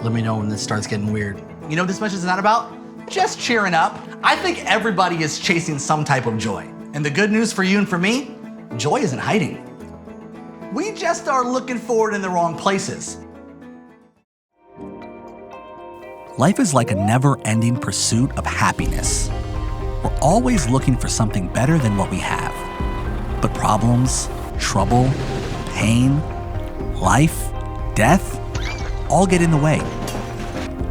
Let me know when this starts getting weird. You know what this message is not about? Just cheering up. I think everybody is chasing some type of joy. And the good news for you and for me, joy isn't hiding. We just are looking for it in the wrong places. Life is like a never-ending pursuit of happiness. We're always looking for something better than what we have. But problems, trouble, pain, life, death, all get in the way.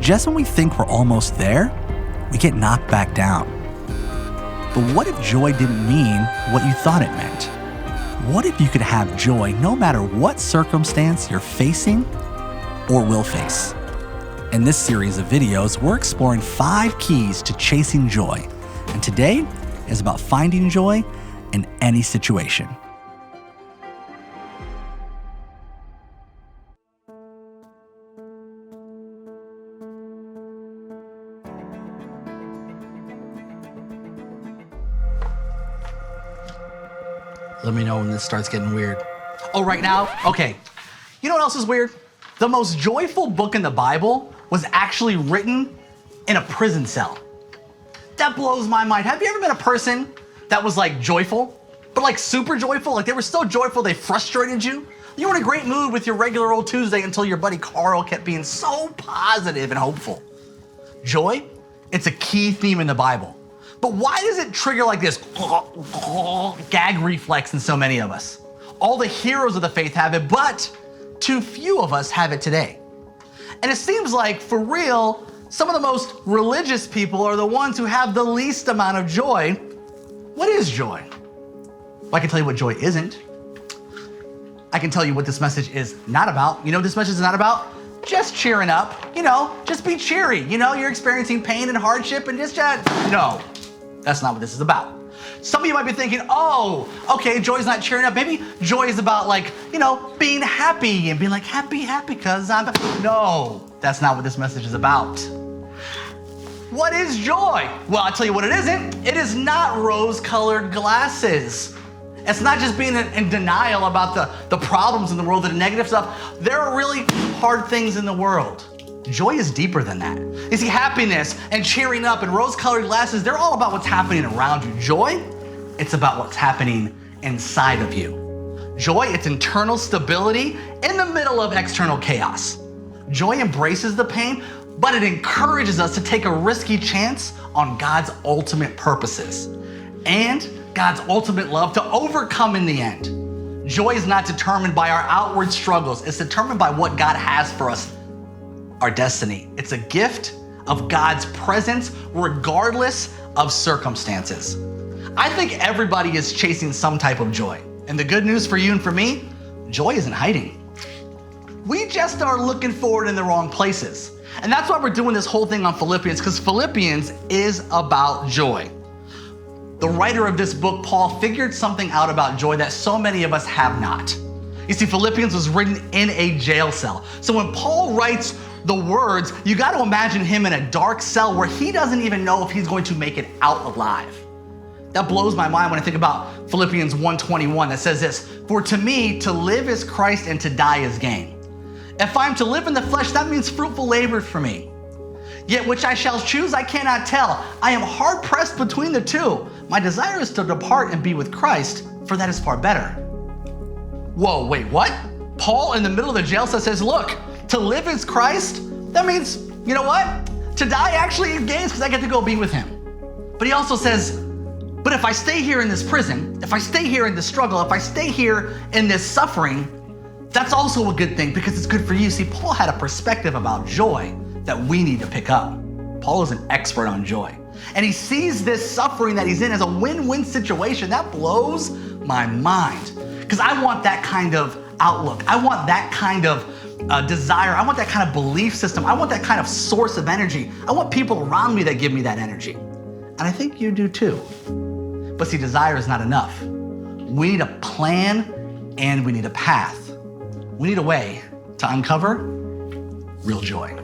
Just when we think we're almost there, we get knocked back down. But what if joy didn't mean what you thought it meant? What if you could have joy no matter what circumstance you're facing or will face? In this series of videos, we're exploring 5 keys to chasing joy. And today is about finding joy in any situation. Let me know when this starts getting weird. Oh, right now? Okay. You know what else is weird? The most joyful book in the Bible was actually written in a prison cell. That blows my mind. Have you ever been a person that was like joyful, but like super joyful? Like they were so joyful they frustrated you? You were in a great mood with your regular old Tuesday until your buddy Carl kept being so positive and hopeful. Joy, it's a key theme in the Bible. But why does it trigger like this gag reflex in so many of us? All the heroes of the faith have it, but too few of us have it today. And it seems like, for real, some of the most religious people are the ones who have the least amount of joy. What is joy? Well, I can tell you what joy isn't. I can tell you what this message is not about. You know what this message is not about? Just cheering up, just be cheery. You're experiencing pain and hardship and just no. That's not what this is about. Some of you might be thinking, oh, okay, joy's not cheering up. Maybe joy is about being happy and being like, happy, because I'm... No, that's not what this message is about. What is joy? Well, I'll tell you what it isn't. It is not rose-colored glasses. It's not just being in denial about the problems in the world, the negative stuff. There are really hard things in the world. Joy is deeper than that. You see, happiness and cheering up and rose-colored glasses, they're all about what's happening around you. Joy, it's about what's happening inside of you. Joy, it's internal stability in the middle of external chaos. Joy embraces the pain, but it encourages us to take a risky chance on God's ultimate purposes and God's ultimate love to overcome in the end. Joy is not determined by our outward struggles. It's determined by what God has for us. Our destiny. It's a gift of God's presence regardless of circumstances. I think everybody is chasing some type of joy. And the good news for you and for me, joy isn't hiding. We just are looking for it in the wrong places. And that's why we're doing this whole thing on Philippians, because Philippians is about joy. The writer of this book, Paul, figured something out about joy that so many of us have not. You see, Philippians was written in a jail cell. So when Paul writes the words, you got to imagine him in a dark cell where he doesn't even know if he's going to make it out alive. That blows my mind when I think about Philippians 1:21 that says this, "For to me, to live is Christ and to die is gain. If I'm to live in the flesh, that means fruitful labor for me. Yet which I shall choose, I cannot tell. I am hard pressed between the two. My desire is to depart and be with Christ, for that is far better." Whoa, wait, what? Paul in the middle of the jail cell says, look, to live is Christ. That means, you know what? To die actually is gain because I get to go be with him. But he also says, but if I stay here in this prison, if I stay here in this struggle, if I stay here in this suffering, that's also a good thing because it's good for you. See, Paul had a perspective about joy that we need to pick up. Paul is an expert on joy. And he sees this suffering that he's in as a win-win situation. That blows my mind because I want that kind of outlook. I want that kind of desire. I want that kind of belief system. I want that kind of source of energy. I want people around me that give me that energy. And I think you do too. But see, desire is not enough. We need a plan and we need a path. We need a way to uncover real joy.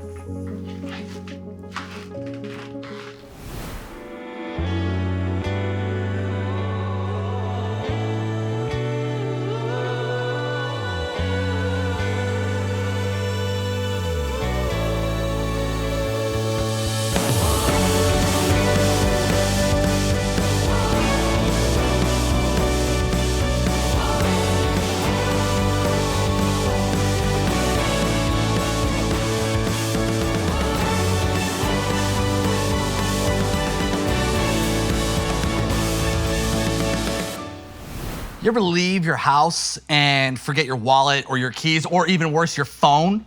You ever leave your house and forget your wallet or your keys, or even worse, your phone,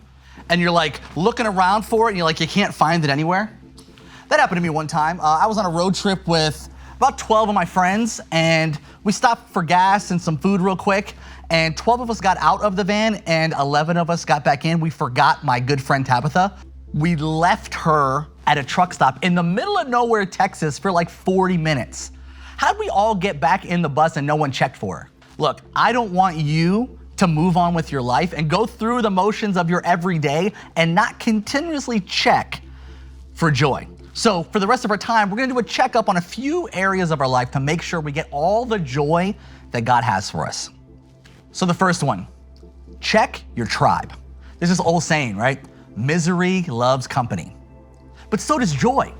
and you're like looking around for it and you're like, you can't find it anywhere? That happened to me one time. I was on a road trip with about 12 of my friends, and we stopped for gas and some food real quick, and 12 of us got out of the van and 11 of us got back in. We forgot my good friend Tabitha. We left her at a truck stop in the middle of nowhere, Texas for like 40 minutes. How'd we all get back in the bus and no one checked for her? Look, I don't want you to move on with your life and go through the motions of your everyday and not continuously check for joy. So for the rest of our time, we're gonna do a checkup on a few areas of our life to make sure we get all the joy that God has for us. So the first one, check your tribe. There's this old saying, right? Misery loves company, but so does joy.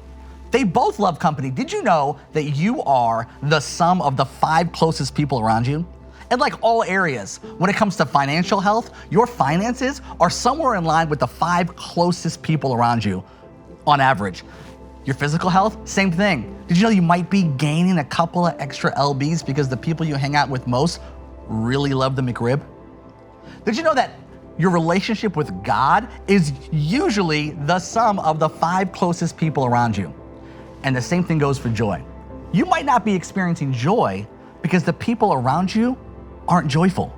They both love company. Did you know that you are the sum of the 5 closest people around you? In like all areas, when it comes to financial health, your finances are somewhere in line with the 5 closest people around you on average. Your physical health, same thing. Did you know you might be gaining a couple of extra lbs because the people you hang out with most really love the McRib? Did you know that your relationship with God is usually the sum of the 5 closest people around you? And the same thing goes for joy. You might not be experiencing joy because the people around you aren't joyful.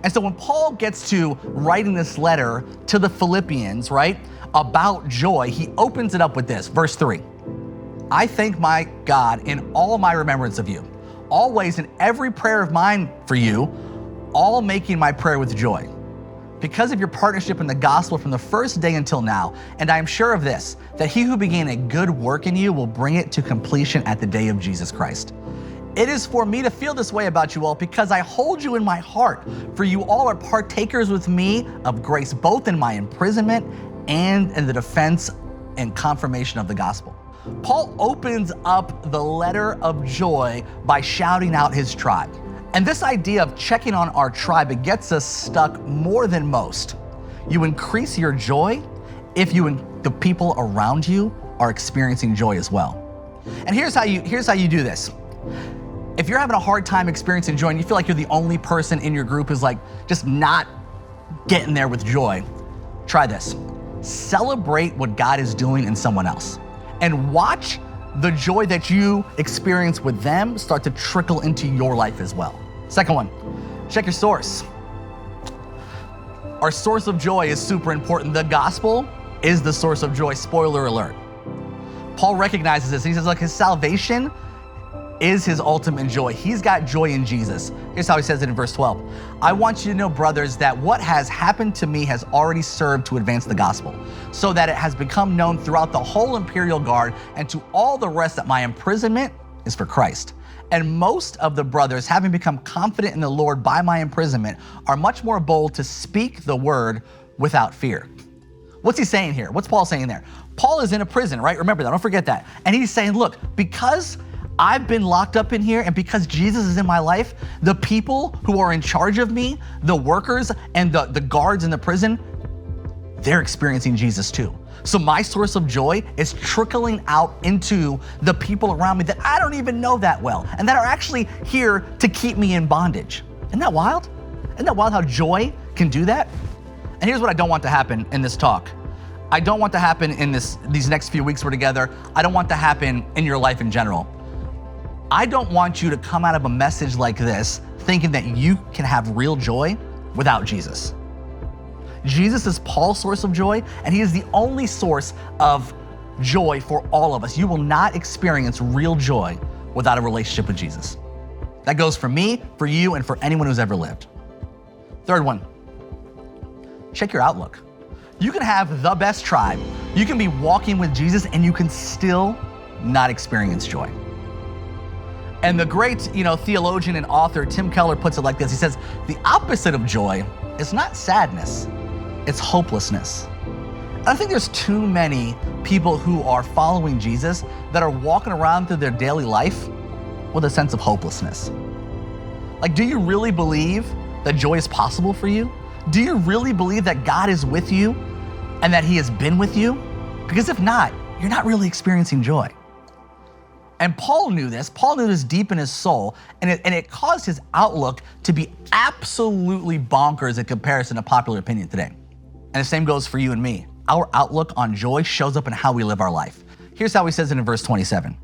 And so when Paul gets to writing this letter to the Philippians, right, about joy, he opens it up with this, verse 3. I thank my God in all my remembrance of you, always in every prayer of mine for you, all making my prayer with joy, because of your partnership in the gospel from the first day until now. And I am sure of this, that he who began a good work in you will bring it to completion at the day of Jesus Christ. It is for me to feel this way about you all because I hold you in my heart, for you all are partakers with me of grace, both in my imprisonment and in the defense and confirmation of the gospel. Paul opens up the letter of joy by shouting out his tribe. And this idea of checking on our tribe, it gets us stuck more than most. You increase your joy if the people around you are experiencing joy as well. And here's how you do this. If you're having a hard time experiencing joy and you feel like you're the only person in your group who's like just not getting there with joy, try this. Celebrate what God is doing in someone else and watch the joy that you experience with them start to trickle into your life as well. Second one, check your source. Our source of joy is super important. The gospel is the source of joy. Spoiler alert. Paul recognizes this. He says, look, his salvation is his ultimate joy. He's got joy in Jesus. Here's how he says it in verse 12. I want you to know, brothers, that what has happened to me has already served to advance the gospel, so that it has become known throughout the whole imperial guard and to all the rest that my imprisonment is for Christ. And most of the brothers, having become confident in the Lord by my imprisonment, are much more bold to speak the word without fear. What's he saying here? What's Paul saying there? Paul is in a prison, right? Remember that, don't forget that. And he's saying, look, because I've been locked up in here and because Jesus is in my life, the people who are in charge of me, the workers and the guards in the prison, they're experiencing Jesus too. So my source of joy is trickling out into the people around me that I don't even know that well and that are actually here to keep me in bondage. Isn't that wild? Isn't that wild how joy can do that? And here's what I don't want to happen in this talk. I don't want to happen in these next few weeks we're together. I don't want to happen in your life in general. I don't want you to come out of a message like this thinking that you can have real joy without Jesus. Jesus is Paul's source of joy, and he is the only source of joy for all of us. You will not experience real joy without a relationship with Jesus. That goes for me, for you, and for anyone who's ever lived. Third one, check your outlook. You can have the best tribe, you can be walking with Jesus, and you can still not experience joy. And the great, theologian and author Tim Keller puts it like this. He says, the opposite of joy is not sadness, it's hopelessness. And I think there's too many people who are following Jesus that are walking around through their daily life with a sense of hopelessness. Like, do you really believe that joy is possible for you? Do you really believe that God is with you and that he has been with you? Because if not, you're not really experiencing joy. And Paul knew this. Paul knew this deep in his soul, and it caused his outlook to be absolutely bonkers in comparison to popular opinion today. And the same goes for you and me. Our outlook on joy shows up in how we live our life. Here's how he says it in verse 27.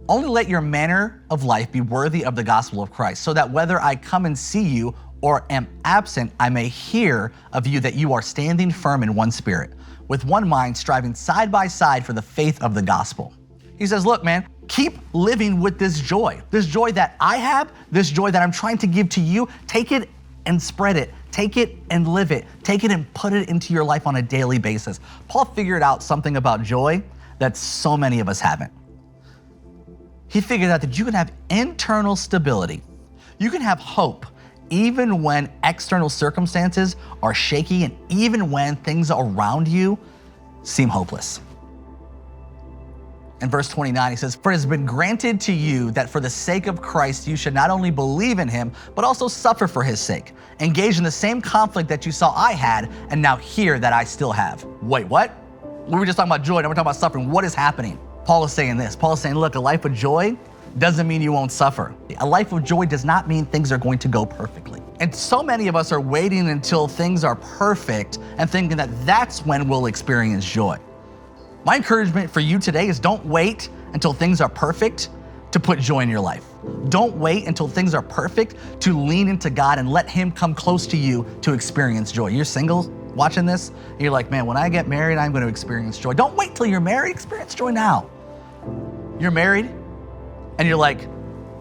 Only let your manner of life be worthy of the gospel of Christ, so that whether I come and see you or am absent, I may hear of you that you are standing firm in one spirit, with one mind, striving side by side for the faith of the gospel. He says, look, man, keep living with this joy that I have, this joy that I'm trying to give to you. Take it and spread it. Take it and live it. Take it and put it into your life on a daily basis. Paul figured out something about joy that so many of us haven't. He figured out that you can have internal stability. You can have hope even when external circumstances are shaky and even when things around you seem hopeless. In verse 29, he says, for it has been granted to you that for the sake of Christ, you should not only believe in him, but also suffer for his sake. Engage in the same conflict that you saw I had, and now hear that I still have. Wait, what? We were just talking about joy, now we're talking about suffering. What is happening? Paul is saying this. Paul is saying, look, a life of joy doesn't mean you won't suffer. A life of joy does not mean things are going to go perfectly. And so many of us are waiting until things are perfect and thinking that that's when we'll experience joy. My encouragement for you today is don't wait until things are perfect to put joy in your life. Don't wait until things are perfect to lean into God and let him come close to you to experience joy. You're single watching this, and you're like, man, when I get married, I'm going to experience joy. Don't wait till you're married, experience joy now. You're married and you're like,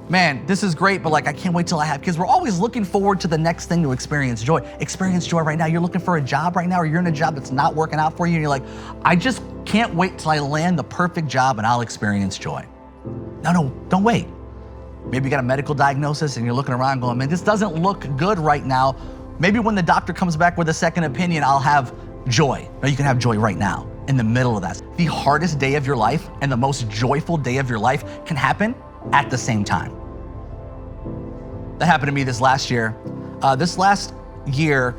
man, this is great, but like, I can't wait till I have kids. We're always looking forward to the next thing to experience joy. Experience joy right now. You're looking for a job right now, or you're in a job that's not working out for you, and you're like, I just can't wait till I land the perfect job and I'll experience joy. No, don't wait. Maybe you got a medical diagnosis and you're looking around going, man, this doesn't look good right now. Maybe when the doctor comes back with a second opinion, I'll have joy. No, you can have joy right now in the middle of that. The hardest day of your life and the most joyful day of your life can happen at the same time. That happened to me this last year. This last year,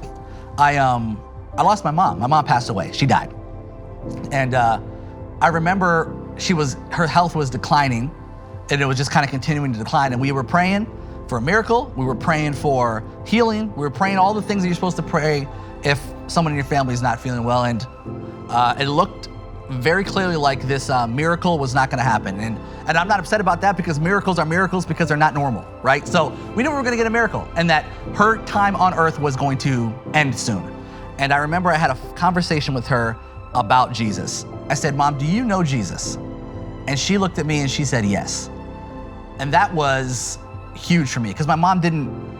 I lost my mom. My mom passed away. She died. And I remember her health was declining, and it was just kind of continuing to decline. And we were praying for a miracle. We were praying for healing. We were praying all the things that you're supposed to pray if someone in your family is not feeling well. And it looked very clearly like this miracle was not going to happen. And I'm not upset about that, because miracles are miracles because they're not normal, right? So we knew we were going to get a miracle and that her time on earth was going to end soon. And I remember I had a conversation with her about Jesus. I said, Mom, do you know Jesus? And she looked at me and she said, yes. And that was huge for me, because my mom didn't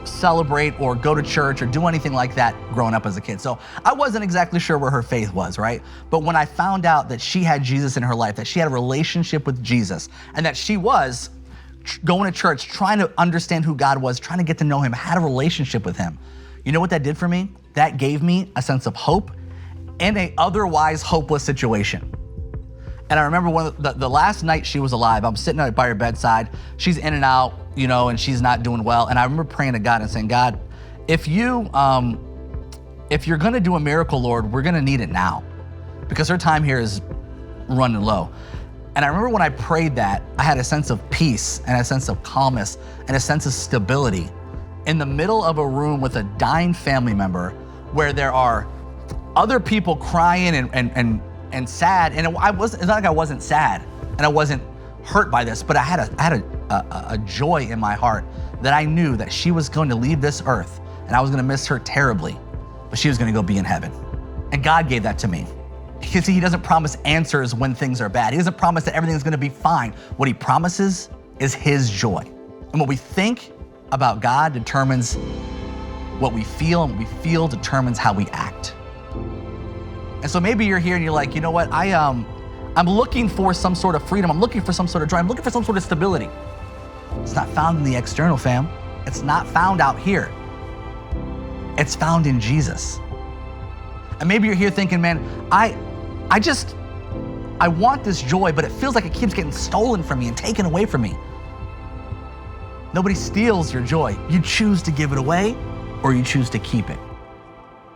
celebrate or go to church or do anything like that growing up as a kid. So I wasn't exactly sure where her faith was, right? But when I found out that she had Jesus in her life, that she had a relationship with Jesus, and that she was going to church, trying to understand who God was, trying to get to know him, had a relationship with him, you know what that did for me? That gave me a sense of hope in an otherwise hopeless situation. And I remember the last night she was alive, I'm sitting by her bedside. She's in and out, and she's not doing well. And I remember praying to God and saying, God, if you're gonna do a miracle, Lord, we're gonna need it now, because her time here is running low. And I remember when I prayed that, I had a sense of peace and a sense of calmness and a sense of stability in the middle of a room with a dying family member, where there are other people crying and sad. And it's not like I wasn't sad and I wasn't hurt by this, but I had a joy in my heart that I knew that she was going to leave this earth and I was going to miss her terribly, but she was going to go be in heaven. And God gave that to me. You see, he doesn't promise answers when things are bad. He doesn't promise that everything's going to be fine. What he promises is his joy. And what we think about God determines what we feel, and what we feel determines how we act. And so maybe you're here and you're like, you know what? I'm looking for some sort of freedom. I'm looking for some sort of joy. I'm looking for some sort of stability. It's not found in the external, fam. It's not found out here. It's found in Jesus. And maybe you're here thinking, man, I want this joy, but it feels like it keeps getting stolen from me and taken away from me. Nobody steals your joy. You choose to give it away, or you choose to keep it.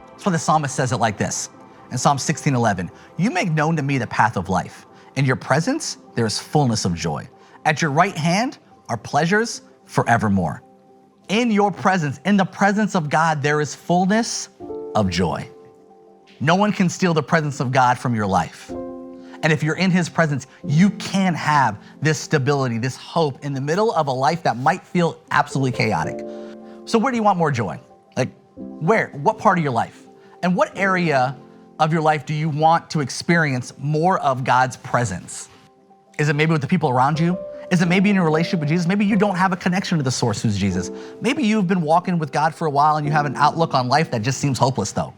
That's why the psalmist says it like this. In Psalm 16:11, you make known to me the path of life. In your presence, there is fullness of joy. At your right hand are pleasures forevermore. In your presence, in the presence of God, there is fullness of joy. No one can steal the presence of God from your life. And if you're in his presence, you can have this stability, this hope in the middle of a life that might feel absolutely chaotic. So where do you want more joy? Like where? What part of your life? And what area of your life do you want to experience more of God's presence? Is it maybe with the people around you? Is it maybe in your relationship with Jesus? Maybe you don't have a connection to the source who's Jesus. Maybe you've been walking with God for a while and you have an outlook on life that just seems hopeless though.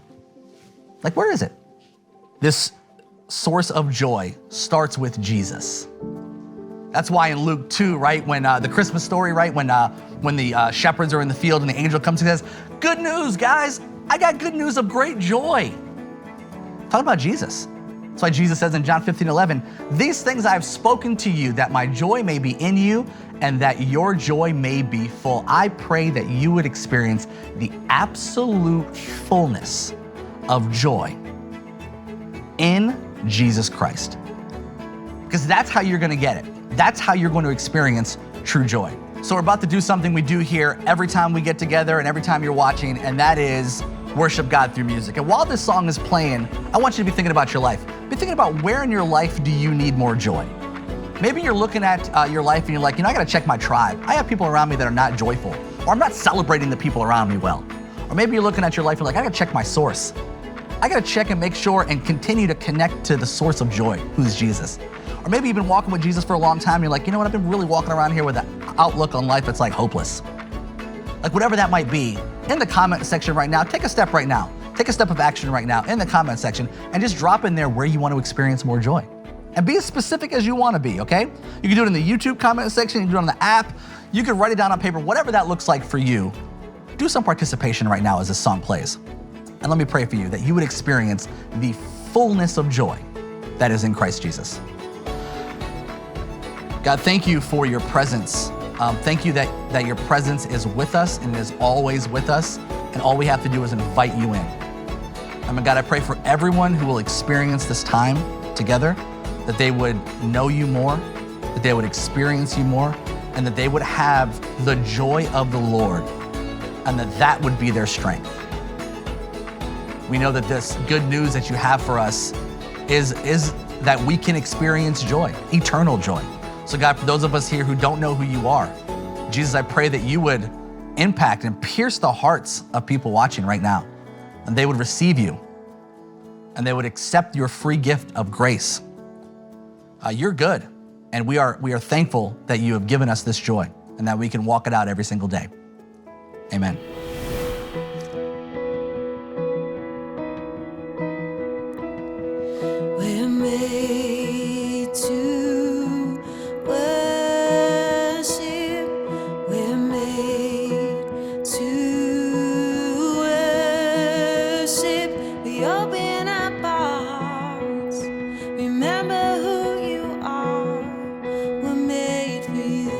Like where is it? This source of joy starts with Jesus. That's why in Luke 2, right, when the Christmas story, right, when the shepherds are in the field and the angel comes and says, "Good news, guys, I got good news of great joy." Talk about Jesus. That's why Jesus says in John 15:11, "These things I have spoken to you, that my joy may be in you and that your joy may be full." I pray that you would experience the absolute fullness of joy in Jesus Christ. Because that's how you're gonna get it. That's how you're going to experience true joy. So we're about to do something we do here every time we get together and every time you're watching, and that is worship God through music. And while this song is playing, I want you to be thinking about your life. Be thinking about where in your life do you need more joy? Maybe you're looking at your life and you're like, I gotta check my tribe. I have people around me that are not joyful, or I'm not celebrating the people around me well. Or maybe you're looking at your life and you're like, I gotta check my source. I gotta check and make sure and continue to connect to the source of joy, who's Jesus. Or maybe you've been walking with Jesus for a long time and you're like, you know what, I've been really walking around here with an outlook on life that's like hopeless. Like whatever that might be, in the comment section right now, take a step right now. Take a step of action right now in the comment section and just drop in there where you want to experience more joy. And be as specific as you want to be, okay? You can do it in the YouTube comment section, you can do it on the app, you can write it down on paper, whatever that looks like for you. Do some participation right now as this song plays. And let me pray for you that you would experience the fullness of joy that is in Christ Jesus. God, thank you for your presence. Thank you that your presence is with us and is always with us. And all we have to do is invite you in. God, I pray for everyone who will experience this time together, that they would know you more, that they would experience you more, and that they would have the joy of the Lord, and that would be their strength. We know that this good news that you have for us is that we can experience joy, eternal joy. So God, for those of us here who don't know who you are, Jesus, I pray that you would impact and pierce the hearts of people watching right now, and they would receive you, and they would accept your free gift of grace. You're good, and we are thankful that you have given us this joy and that we can walk it out every single day. Amen. We're made to worship. We're made to worship. We open up our hearts. Remember who you are. We're made for you.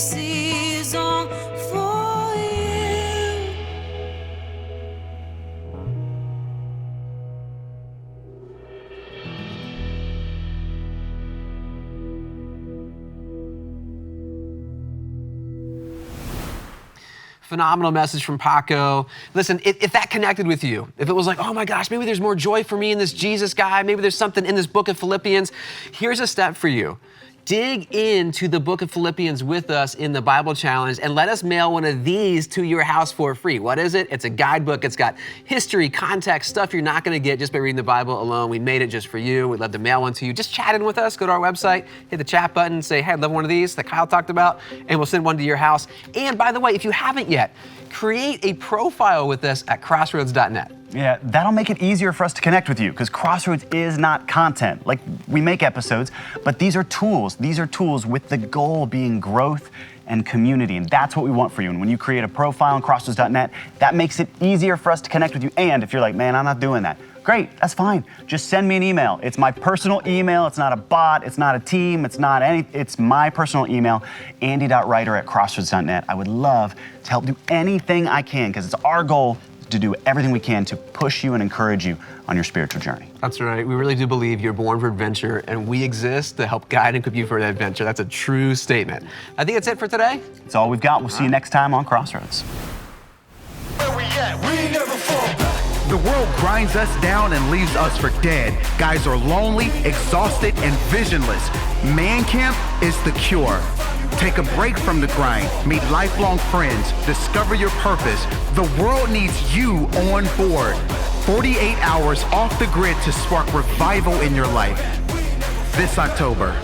season for you. Phenomenal message from Paco. Listen, if that connected with you, if it was like, oh my gosh, maybe there's more joy for me in this Jesus guy, maybe there's something in this book of Philippians, here's a step for you. Dig into the book of Philippians with us in the Bible Challenge and let us mail one of these to your house for free. What is it? It's a guidebook. It's got history, context, stuff you're not going to get just by reading the Bible alone. We made it just for you. We'd love to mail one to you. Just chat in with us. Go to our website, hit the chat button, say, hey, I'd love one of these that Kyle talked about, and we'll send one to your house. And by the way, if you haven't yet, create a profile with us at crossroads.net. Yeah, that'll make it easier for us to connect with you because Crossroads is not content. Like, we make episodes, but these are tools. These are tools with the goal being growth and community, and that's what we want for you. And when you create a profile on crossroads.net, that makes it easier for us to connect with you. And if you're like, man, I'm not doing that, great, that's fine. Just send me an email. It's my personal email. It's not a bot. It's not a team. It's not any. It's my personal email, andy.writer@crossroads.net. I would love to help do anything I can because it's our goal to do everything we can to push you and encourage you on your spiritual journey. That's right. We really do believe you're born for adventure, and we exist to help guide and equip you for that adventure. That's a true statement. I think that's it for today. That's all we've got. We'll see you next time on Crossroads. Where we at? We ain't never fall back. The world grinds us down and leaves us for dead. Guys are lonely, exhausted, and visionless. Man Camp is the cure. Take a break from the grind, meet lifelong friends, discover your purpose. The world needs you on board. 48 hours off the grid to spark revival in your life. This October.